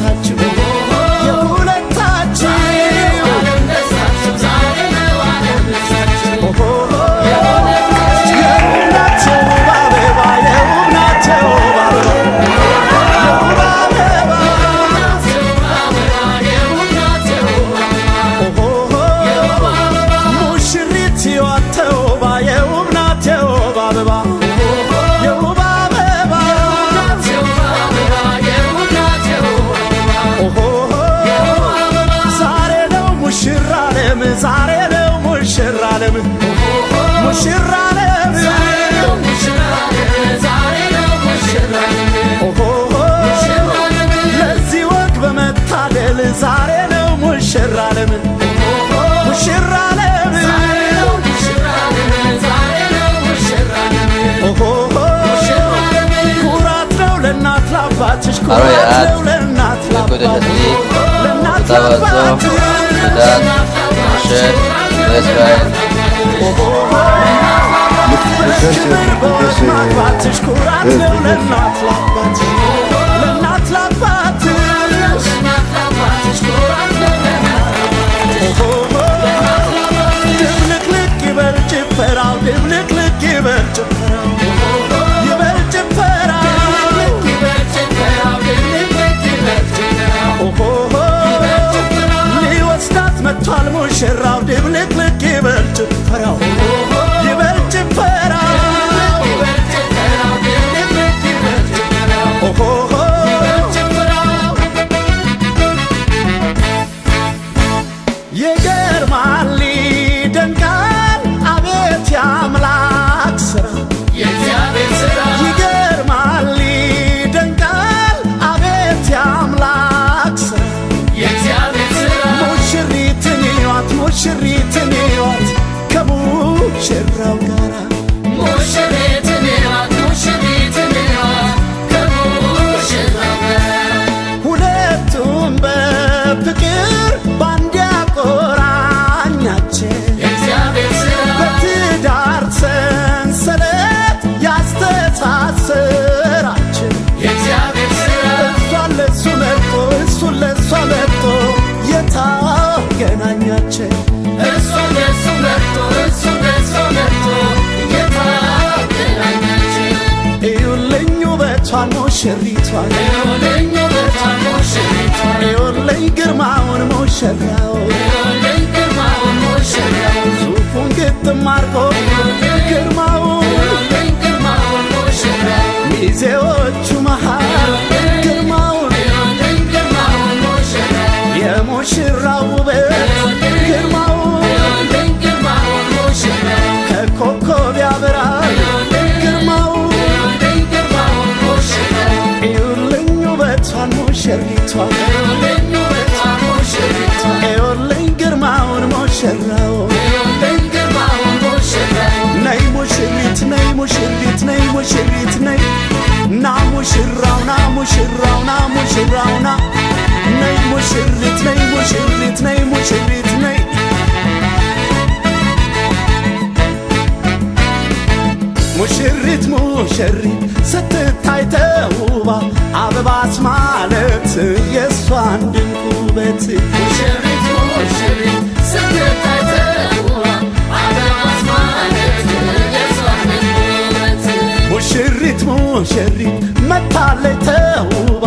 ደስታችሁ የሁለታችሁ ዛሬ ነው ሙሽራለም ሙሽራለም ዛሬ ነው ሙሽራለም ለዚህ ወግ በመታደል ዛሬ ነው ሙሽራለም ሙሽራለም ኩራት ነው ለእናት ላባትሽ ኩራት ነው ለእናት ላባትሽ ለእናት ላባትሽ በእስራኤል ኩራት ነው ለእናት ላባትሽ ለእናት ላባትሽ ድብልቅልቅ ይበል ጭፈራው ድብልቅልቅ ይበል ጭፈራው ይበል ጭፈራው ሊወስዳት መጥቷል ሙሽራው ድብልቅልቅ ይበል ጭፈራው ይበል ጭፈራው ይገርማል ይደንቃል አቤት የአምላክ ሥራ ይገርማል ይደንቃል አቤት የአምላክ ሥራ ሙሽሪትን ይዋት ሙሽሪትን ይዋት ከሙሽራው ጋራ ሙሽሪትን ይዋት ሙሽሪትን ይዋት ከሙሽራው ጋራ ሁለቱም በፍቅር ባንድ ያቆራኛቸው በትዳር ሰንሰለት ያስተሳሰራቸው እሷን ለሱ መርጦ እሱን ለሷ መርጦ የታገናኛቸው እሷን ለሱ መርጦ እሱን ለሷ መርጦ የታገናኛቸው እዩልኝ ውበቷን ሙሽሪቷን እዩልኝ ውበቷን ሙሽሪቷን እዩልኝ ግርማውን ሙሽራው እዩልኝ ግርማውን ሙሽራው ሱፉን ግጥም አርጎ ግርማውን እዩልኝ ግርማውን ሙሽራው ሚዜዎቹ መሃል ግርማውን እዩልኝ ግርማውን ሙሽራው የሙሽራው ውበት ግርማውን እዩልኝ ግርማውን ሙሽራው ከኮከብ ያበራል ግርማውን እዩልኝ ግርማውን ሙሽራው እዩልኝ ውበቷን ሙሽሪቷን እዩልኝ ውበቷን ሙሽሪቷን እዩልኝ ግርማውን ሙሽራው እዩልኝ ግርማውን ሙሽራው ነይ ሙሽሪት ነይ ሙሽሪት ነይ ሙሽሪት ነይ ና ሙሽራው ና ሙሽራው ና ሙሽራው ና ነይ ሙሽሪት ነይ ሙሽሪት ነይ ሙሽሪት ነይ ሙሽሪት ሙሽሪት ስትታይ ተውባ አበባስ ማለት የእሷን ድንቅ ውበት ሙሽሪት ሙሽሪት ስትታይ ተውባ አበባስ ማለት የእሷን ድንቅ ውበት ሙሽሪት ሙሽሪት መታለች ተውባ